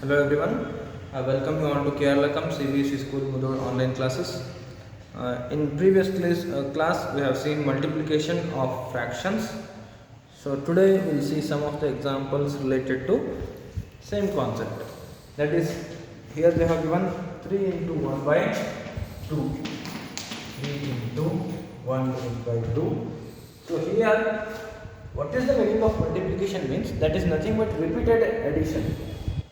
Hello everyone, welcome you on to Keralakam CBSE School Mudur online classes. In previous class we have seen multiplication of fractions. So today we will see some of the examples related to same concept. That is, here they have given 3 into 1 by 2. 3 into 1 by 2. So here, what is the meaning of multiplication means? That is nothing but repeated addition.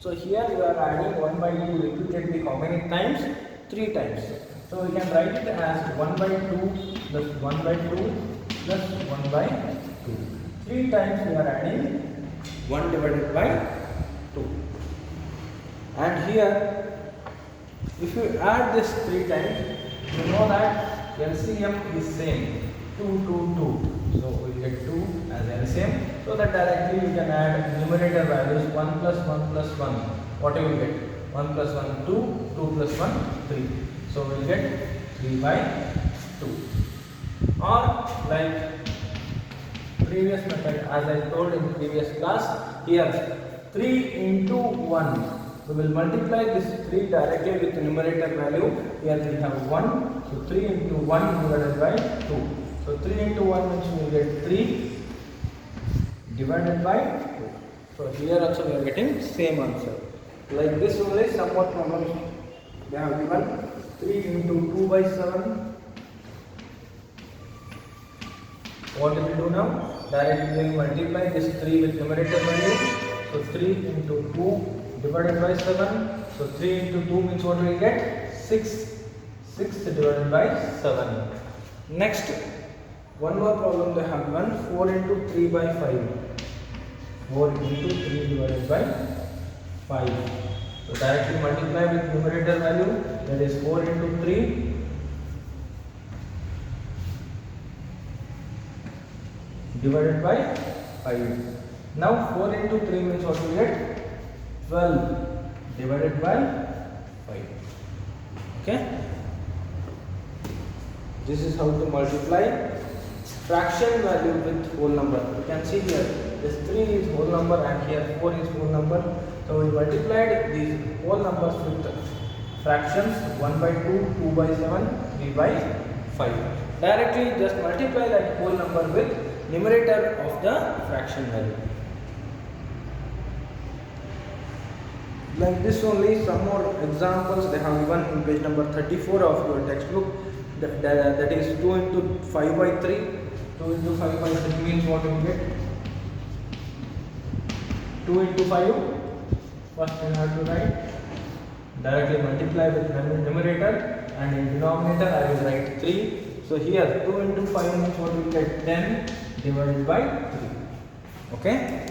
So here we are adding 1 by 2 repeatedly how many times? 3 times. So we can write it as 1 by 2 plus 1 by 2 plus 1 by 2. 3 times we are adding 1 divided by 2. And here, if you add this 3 times, you know that LCM is same, 2, 2, 2. So we get 2 as LCM. So that directly you can add numerator values 1 plus 1 plus 1. What you will get? 1 plus 1, 2, 2 plus 1, 3. So we will get 3 by 2. Or like previous method, as I told in previous class, here 3 into 1. We will multiply this 3 directly with the numerator value. Here we have 1. So 3 into 1 divided by 2. So 3 into 1 means we will get 3 divided by 2. So here also we are getting same answer. Like this only somewhat problems they have given 3 into 2 by 7. What we will do now? Directly multiply this 3 with numerator value. So 3 into 2 divided by 7. So 3 into 2 means what we will get? 6. 6 divided by 7. Next, one more problem they have given 4 into 3 by 5. 4 into 3 divided by 5. So directly multiply with numerator value, that is 4 into 3 divided by 5. Now 4 into 3 means what we get? 12 divided by 5. Okay. This is how to multiply fraction value with whole number. You can see here this 3 is whole number and here 4 is whole number. So we multiplied these whole numbers with fractions 1 by 2, 2 by 7, 3 by 5. Directly just multiply that whole number with numerator of the fraction value. Like this only, some more examples they have given in page number 34 of your textbook. That is 2 into 5 by 3. 2 into 5 by 3 means what you get? 2 into 5. First you have to write. Directly multiply with numerator and in denominator I will write 3. So here 2 into 5 means what we get? 10 divided by 3. Okay.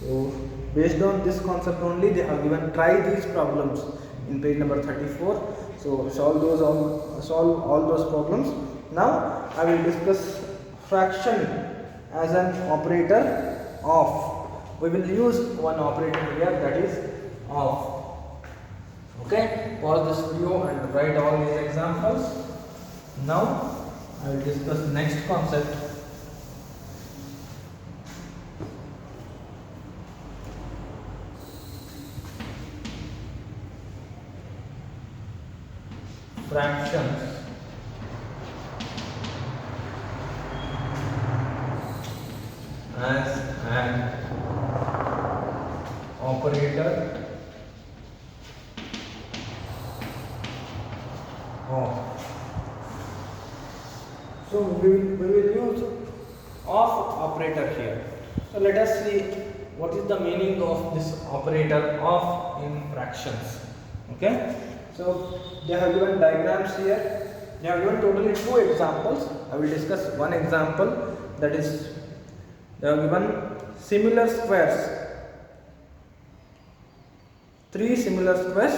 So based on this concept only they have given try these problems in page number 34. So solve all those problems. Now I will discuss fraction as an operator of. We will use one operator here, that is of. Okay, pause this video and write all these examples. Now I will discuss next concept. Fractions as an operator of. So we will use of operator here. So let us see what is the meaning of this operator of in fractions. Okay. So they have given diagrams here. They have given totally 2 examples. I will discuss one example, that is they have given similar squares. 3 similar squares.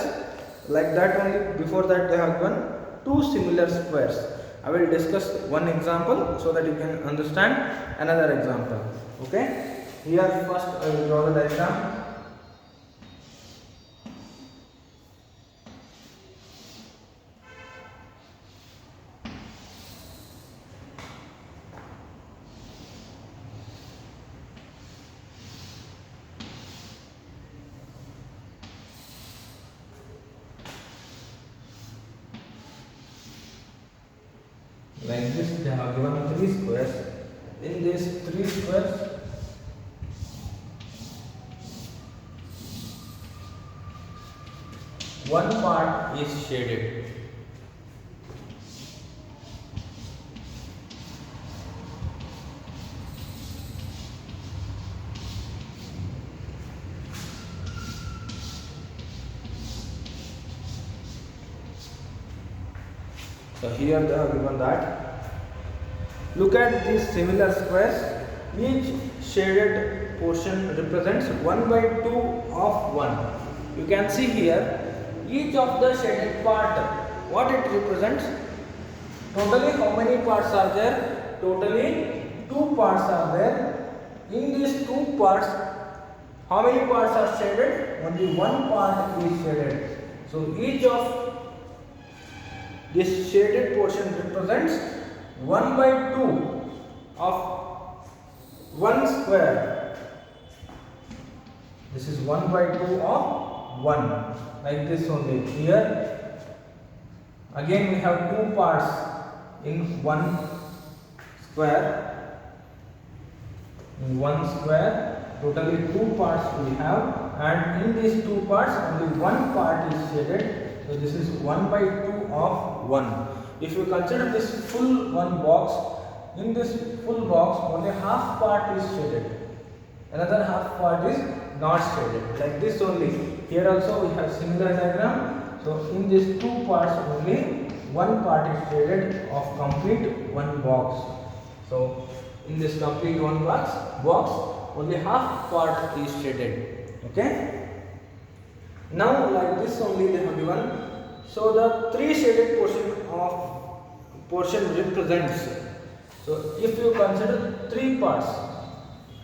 Like that only, before that they have given 2 similar squares. I will discuss one example so that you can understand another example. Okay. Here first I will draw the diagram. Like this, they have given three squares. In these three squares, one part is shaded. So here they have given that. Look at these similar squares. Each shaded portion represents 1 by 2 of 1. You can see here each of the shaded part, what it represents. Totally how many parts are there? Totally 2 parts are there. In these 2 parts, how many parts are shaded? Only one part is shaded. So each of this shaded portion represents 1 by 2 of 1 square. This is 1 by 2 of 1. Like this only. Here again we have 2 parts in 1 square. In 1 square, totally 2 parts we have, and in these 2 parts only one part is shaded. So this is 1 by 2 of 1. If you consider this full one box, in this full box only half part is shaded. Another half part is not shaded. Like this only. Here also we have similar diagram. So in these 2 parts only one part is shaded of complete one box. So in this complete one box only half part is shaded. Okay. Now like this only they have given. So the 3 shaded portion represents. So if you consider 3 parts,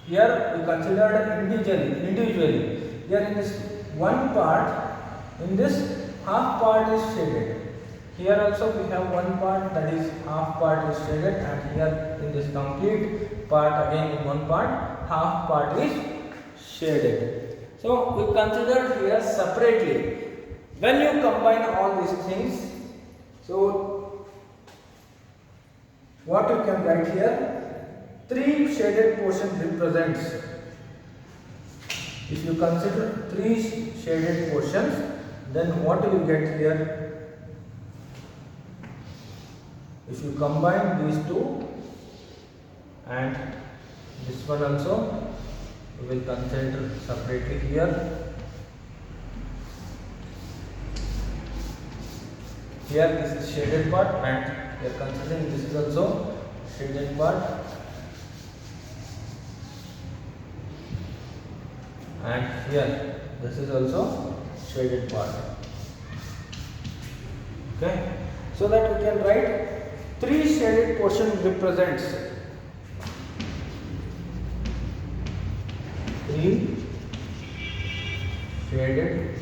here we considered individually. Here in this one part, in this half part is shaded. Here also we have one part, that is half part is shaded, and here in this complete part again in one part, half part is shaded. So we considered here separately. When you combine all these things, so what you can write here? 3 shaded portion represents. If you consider 3 shaded portions, then what you will get here? If you combine these 2 and this one also, we will consider separately here. Here this is shaded part, and we are considering this is also shaded part, and here this is also shaded part. Okay, so that we can write 3 shaded portion represents 3 shaded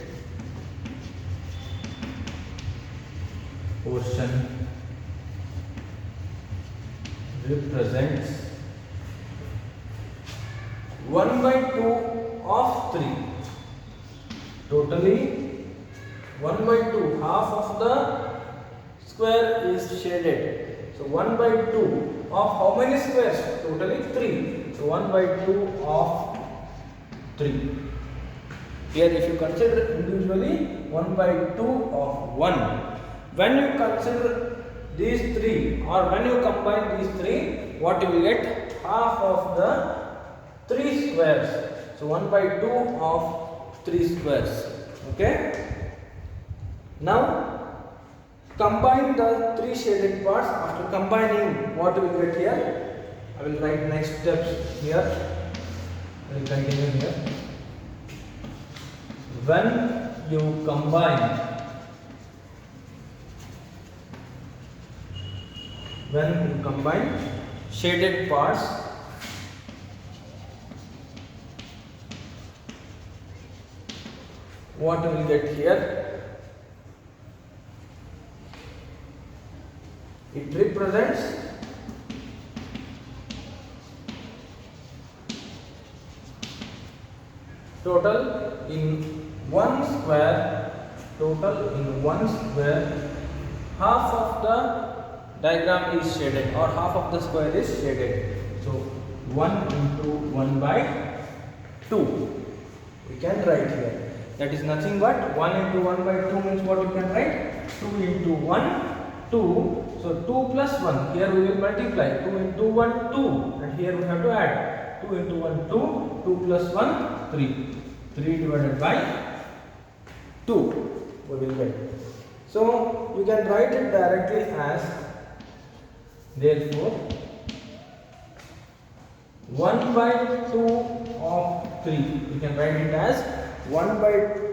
portion represents 1 by 2 of 3. Totally 1 by 2, half of the square is shaded. So 1 by 2 of how many squares? Totally 3. So 1 by 2 of 3. Here if you consider individually 1 by 2 of 1. When you consider these 3 or when you combine these 3, what you will get? Half of the 3 squares. So 1 by 2 of 3 squares. Okay. Now combine the 3 shaded parts. After combining, what we will get here? I will write next steps here. I will continue here. When you combine shaded parts, what we will get here? It represents total in one square, half of the diagram is shaded or half of the square is shaded. So 1 into 1 by 2 we can write here. That is nothing but 1 into 1 by 2 means what we can write? 2 into 1, 2. So 2 plus 1. Here we will multiply. 2 into 1, 2. And here we have to add. 2 into 1, 2. 2 plus 1, 3. 3 divided by 2 we will get. So you can write it directly as, therefore 1 by 2 of 3. You can write it as 1 by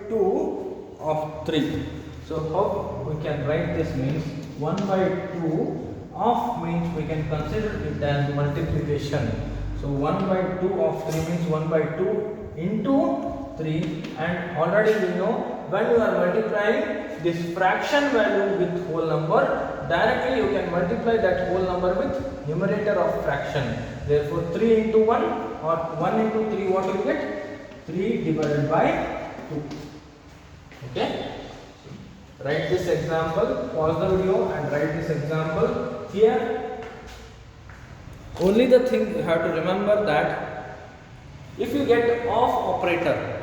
2 of 3. So how we can write this means 1 by 2 of means we can consider it as multiplication. So 1 by 2 of 3 means 1 by 2 into 3, and already we know when you are multiplying this fraction value with whole number, directly you can multiply that whole number with numerator of fraction. Therefore 3 into 1 or 1 into 3, what will you get? 3 divided by 2. Okay. Write this example, pause the video and write this example here. Only the thing you have to remember that if you get off operator,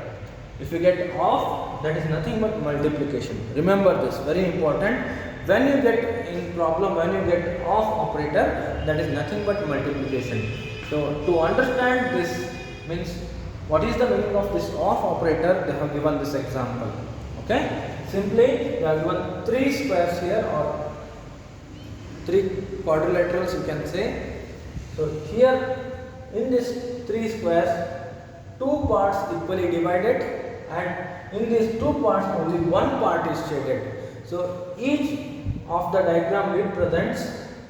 if you get off, that is nothing but multiplication. Remember this, very important. When you get in problem, when you get off operator, that is nothing but multiplication. So to understand this means what is the meaning of this off operator, they have given this example. Okay, simply they have given 3 squares here or 3 quadrilaterals you can say. So here in this 3 squares, 2 parts equally divided, and in these 2 parts only 1 part is shaded. So each of the diagram represents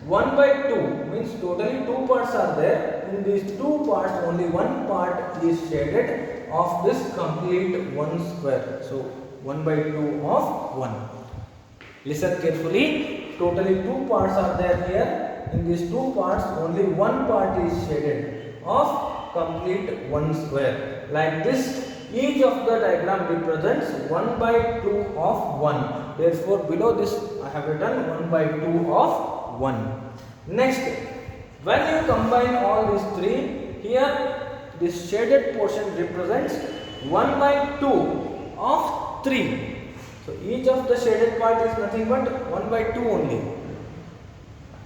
1 by 2 means totally 2 parts are there. In these 2 parts only 1 part is shaded of this complete 1 square. So 1 by 2 of 1. Listen carefully. Totally 2 parts are there here. In these 2 parts only 1 part is shaded of complete 1 square. Like this, each of the diagram represents 1 by 2 of 1. Therefore below this I have written 1 by 2 of 1. Next, when you combine all these 3, here this shaded portion represents 1 by 2 of 3. So each of the shaded part is nothing but 1 by 2 only.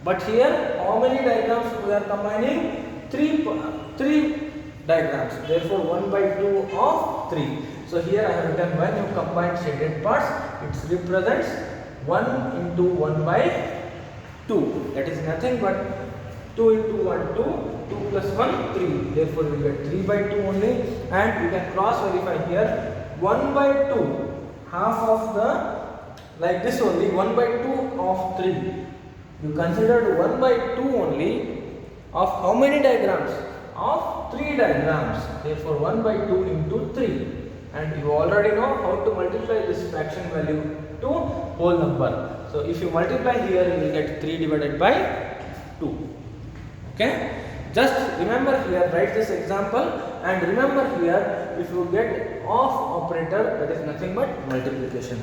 But here how many diagrams we are combining? 3 diagrams. Therefore 1 by 2 of 3. So here I have written when you combine shaded parts, it represents 1 into 1 by 2. That is nothing but 2 into 1, 2, 2 plus 1, 3. Therefore we get 3 by 2 only, and you can cross verify here 1 by 2. Half of the, like this only, 1 by 2 of 3. You considered 1 by 2 only of how many diagrams? Of 3 diagrams. Therefore 1 by 2 into 3. And you already know how to multiply this fraction value to whole number. So if you multiply here, you will get 3 divided by 2. Okay. Just remember here, write this example, and remember here, if you get off operator, that is nothing but multiplication.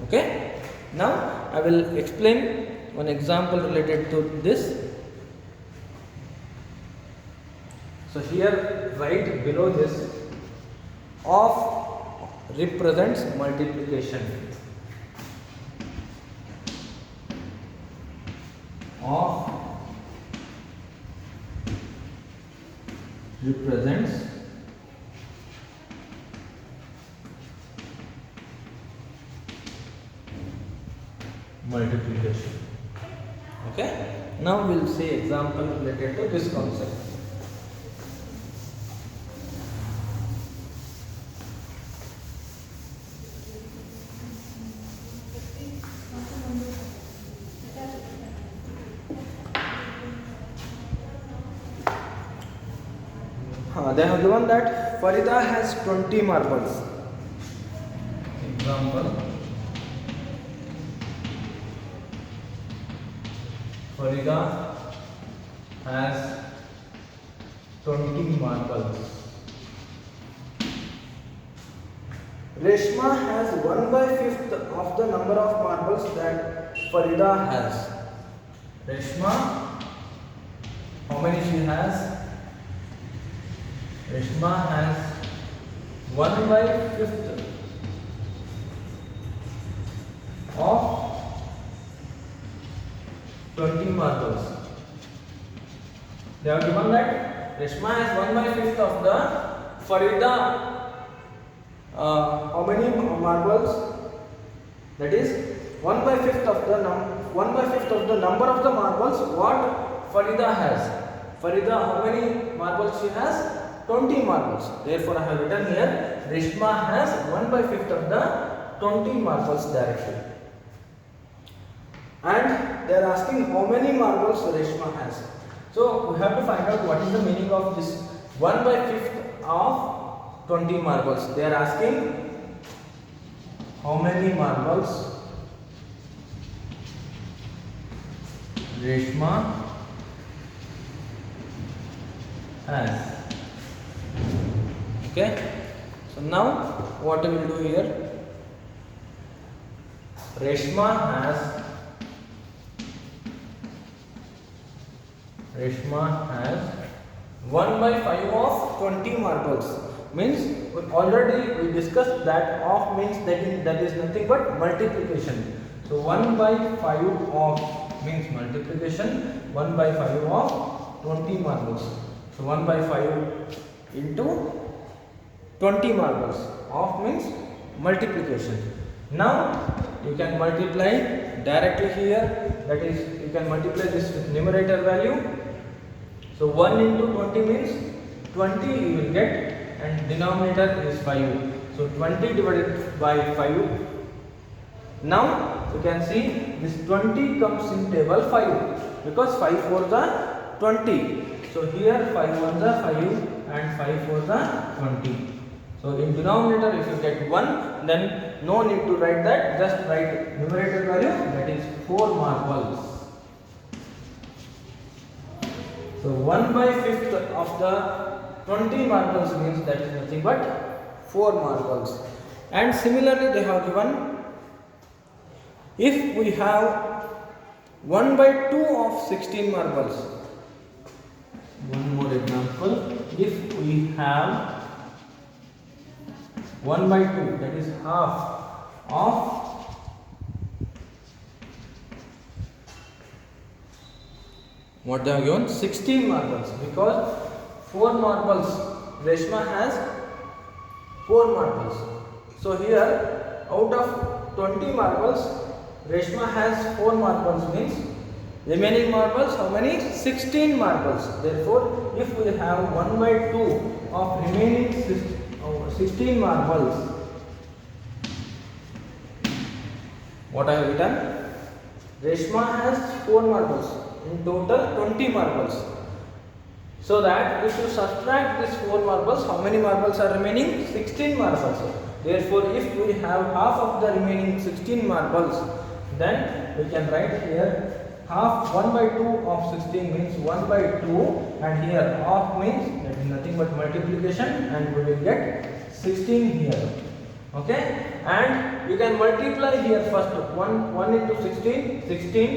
Okay. Now I will explain one example related to this. So here write below this, off represents multiplication. Off represents multiplication. Okay. Now we will see example related to this concept. They have given that Farida has 20 marbles. Example, Farida has 20 marbles. Reshma has 1/5 of the number of marbles that Farida has. Reshma, how many she has? Reshma has 1/5 of 20 marbles. They have given that Reshma has 1/5 of the Farida. How many marbles? That is 1/5 of the 1/5 of the number of the marbles what Farida has. Farida, how many marbles she has? 20 marbles. Therefore, I have written here Reshma has 1/5 of the 20 marbles directly. And they are asking how many marbles Reshma has. So we have to find out what is the meaning of this 1/5 of 20 marbles. They are asking how many marbles Reshma has. Okay. So now what we will do here? Reshma has 1/5 of 20 marbles. Means already we discussed that of means that is nothing but multiplication. So 1/5 of means multiplication, 1/5 of 20 marbles. So 1/5 into 20 marbles of means multiplication. Now you can multiply directly here, that is you can multiply this with numerator value. So 1 into 20 means 20 you will get, and denominator is 5. So 20 divided by 5. Now you can see this 20 comes in table 5 because 5 4s are 20. So here 5 1s are 5 and 5 4s are 20. So in denominator if you get 1, then no need to write that, just write numerator value, that is 4 marbles. So 1/5 of the 20 marbles means that is nothing but 4 marbles. And similarly they have given, if we have 1/2 of 16 marbles. One more example, if we have 1/2, that is half of what they have given, 16 marbles, because 4 marbles, Reshma has 4 marbles. So here out of 20 marbles Reshma has 4 marbles, means remaining marbles how many? 16 marbles. Therefore if we have 1/2 of remaining 16 marbles, what I have written, Reshma has 4 marbles, in total 20 marbles. So that if you subtract these 4 marbles, how many marbles are remaining? 16 marbles. Therefore if we have half of the remaining 16 marbles, then we can write here half, 1/2 of 16 means 1/2, and here half means that is nothing but multiplication, and we will get 16 here. Okay, and you can multiply here first 1 into 16, 16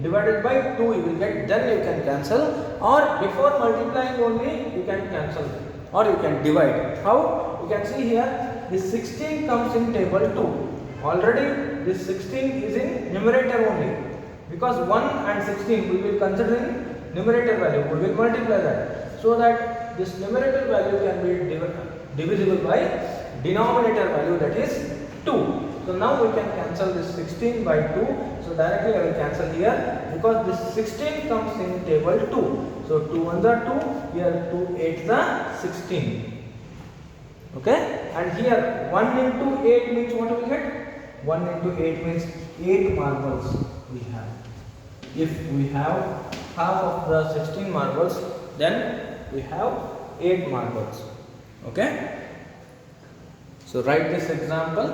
divided by 2 you will get, then you can cancel, or before multiplying only you can cancel, or you can divide. How? You can see here this 16 comes in table 2. Already this 16 is in numerator only, because 1 and 16 we will consider in numerator value, we will multiply that, so that this numerator value can be divisible by denominator value, that is 2. So now we can cancel this 16 by 2. So directly I will cancel here, because this 16 comes in table 2. So 2 1s are 2, here 2 8s are 16. Okay, and here 1 into 8 means what we will get? 1 into 8 means 8 marbles we have. If we have half of the 16 marbles, then we have 8 marbles. Okay, so write this example.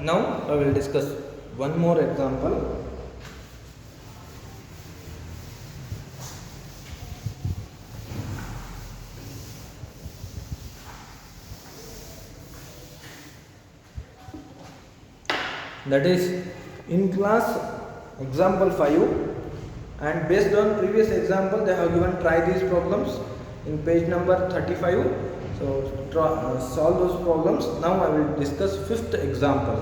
Now I will discuss one more example. That is in class example 5, and based on previous example they have given try these problems in page number 35. So solve those problems. Now I will discuss fifth example.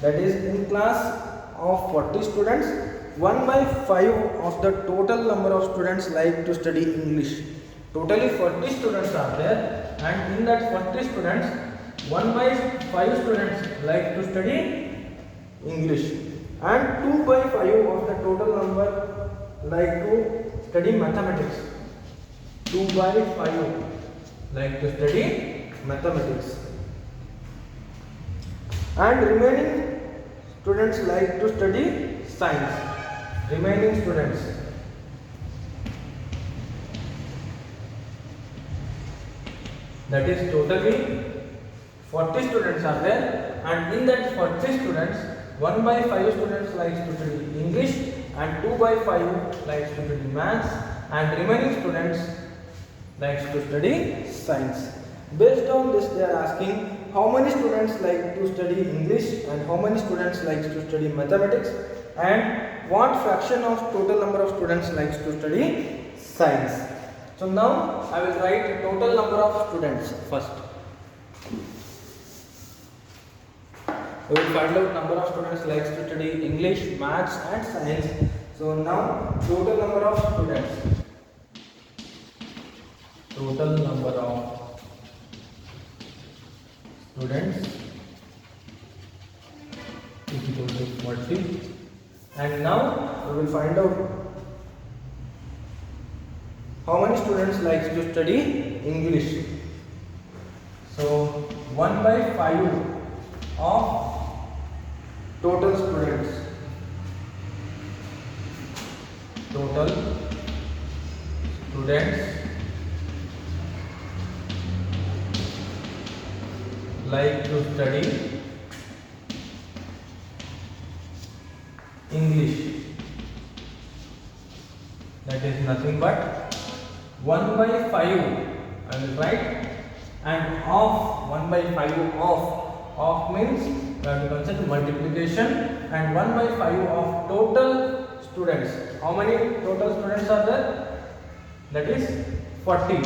That is, in class of 40 students, 1 by 5 of the total number of students like to study English. Totally 40 students are there, and in that 40 students, 1 by 5 students like to study English, and 2 by 5 of the total number like to study mathematics. 2 by 5 like to study mathematics, and remaining students like to study science. Remaining students, that is totally 40 students are there, and in that 40 students, 1 by 5 students likes to study English, and 2 by 5 likes to study maths, and remaining students likes to study science. Based on this, they are asking how many students like to study English and how many students likes to study mathematics, and what fraction of total number of students likes to study science. So now I will write total number of students first. We will find out number of students likes to study English, maths and science. So now total number of students. Total number of students is equal to 40, and now we will find out how many students likes to study English. So 1 by 5 of total students, like to study English. That is nothing but 1 by 5 I will write, and of 1 by 5 of means we have to consider multiplication, and 1 by 5 of total students. How many total students are there? That is 40.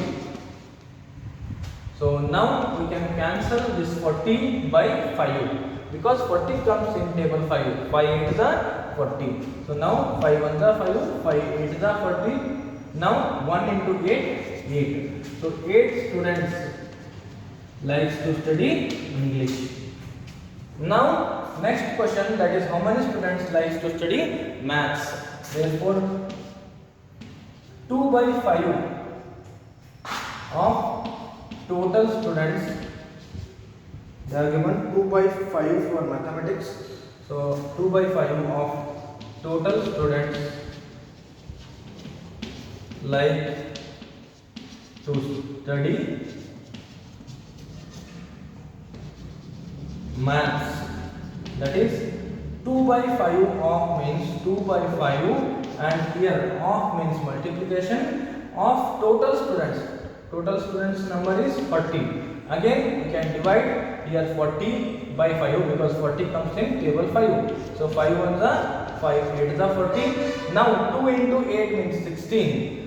So now we can cancel this 40 by 5 because 40 comes in table 5. 5 8 is 40. So now 5 1 is 5, 5 8 is 40. Now 1 into 8, 8. So 8 students likes to study English. Now next question, that is how many students likes to study maths. Therefore 2 by 5 of total students, they are given 2 by 5 for mathematics. So 2 by 5 of total students like to study maths. That is 2 by 5 of means 2 by 5, and here of means multiplication of total students. Total students number is 40. Again we can divide here 40 by 5 because 40 comes in table 5. So 5 1 is 5, 8 is 40. Now 2 into 8 means 16.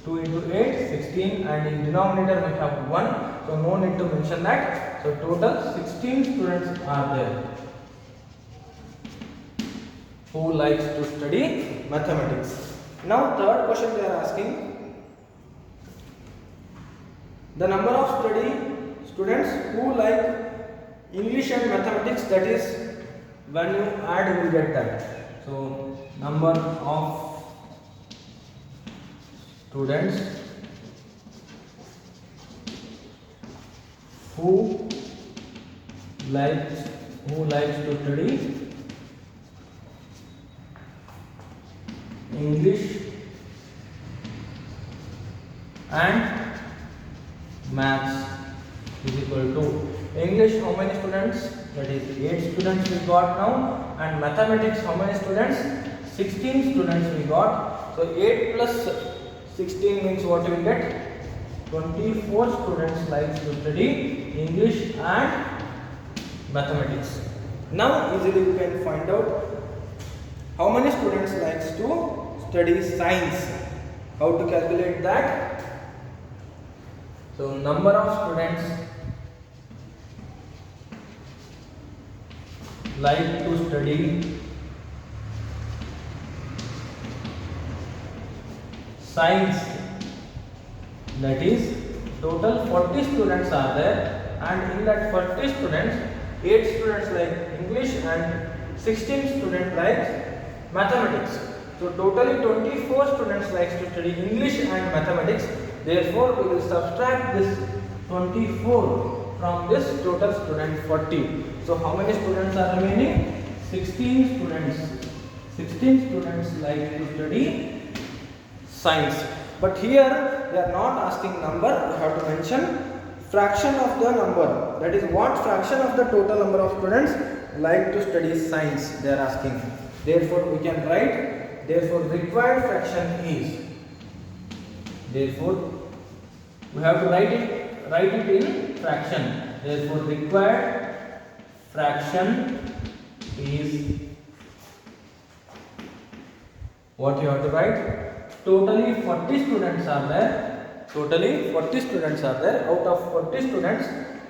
2 into 8 16, and in denominator we have 1, so no need to mention that. So total 16 students are there who likes to study mathematics. Now third question they are asking the number of students who like English and mathematics. That is, when you add you will get that. So number of students who likes to study English and maths is equal to English. How many students? That is 8 students we got now, and mathematics how many students? 16 students we got. So 8 plus 16 means what you will get? 24 students likes to study English and mathematics. Now easily you can find out how many students likes to study science. How to calculate that? So number of students like to study science, that is total 40 students are there, and in that 40 students 8 students like English and 16 students like mathematics. So totally 24 students likes to study English and mathematics. Therefore we will subtract this 24 from this total student 40. So how many students are remaining? 16 students. 16 students like to study science. But here they are not asking number, we have to mention fraction of the number. That is, what fraction of the total number of students like to study science they are asking. Therefore we can write, therefore required fraction is, therefore we have to write it in fraction. Therefore required fraction is, what you have to write? Totally 40 students are there. Totally 40 students are there. Out of 40 students,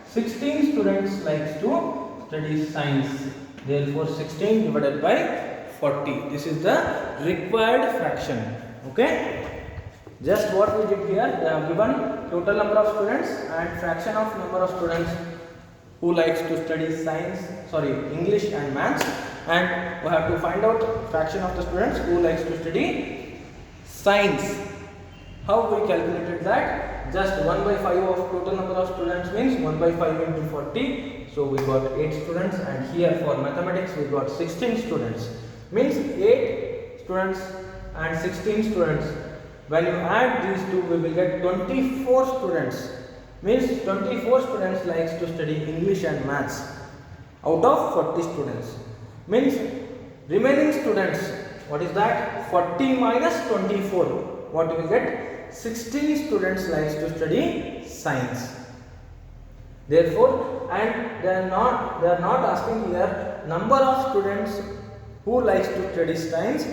16 students likes to study science. Therefore 16 divided by 40. This is the required fraction. Okay. Just what we did here, they have given total number of students and fraction of number of students who likes to study science, English and maths, and we have to find out fraction of the students who likes to study science. How we calculated that? Just 1 by 5 of total number of students means 1 by 5 into 40. So we got 8 students, and here for mathematics we got 16 students. Means 8 students and 16 students. When you add these two, we will get 24 students. Means 24 students likes to study English and maths out of 40 students. Means remaining students, what is that? 40 minus 24. What we will get? 16 students likes to study science. Therefore, and they are not asking here number of students who likes to study science.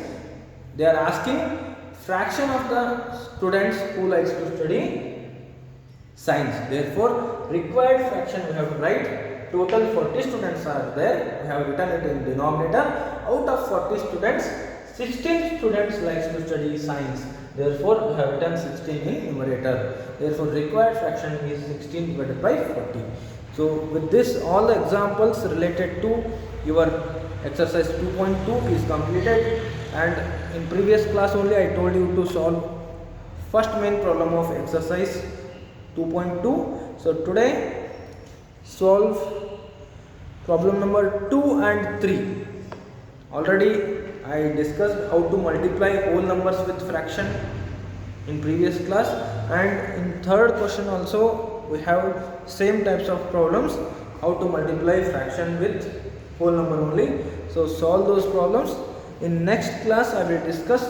They are asking fraction of the students who likes to study science. Therefore, required fraction we have to write. Total 40 students are there. We have written it in denominator. Out of 40 students, 16 students likes to study science. Therefore, we have written 16 in numerator. Therefore, required fraction is 16 divided by 40. So, with this, all the examples related to your exercise 2.2 is completed. And in previous class only I told you to solve first main problem of exercise 2.2. So today solve problem number 2 and 3. Already I discussed how to multiply whole numbers with fraction in previous class, and in third question also we have same types of problems, how to multiply fraction with whole number only. So solve those problems. In next class I will discuss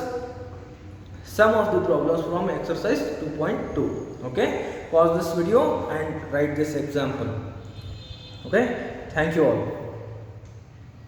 some of the problems from exercise 2.2. Okay, pause this video and write this example. Okay, thank you all.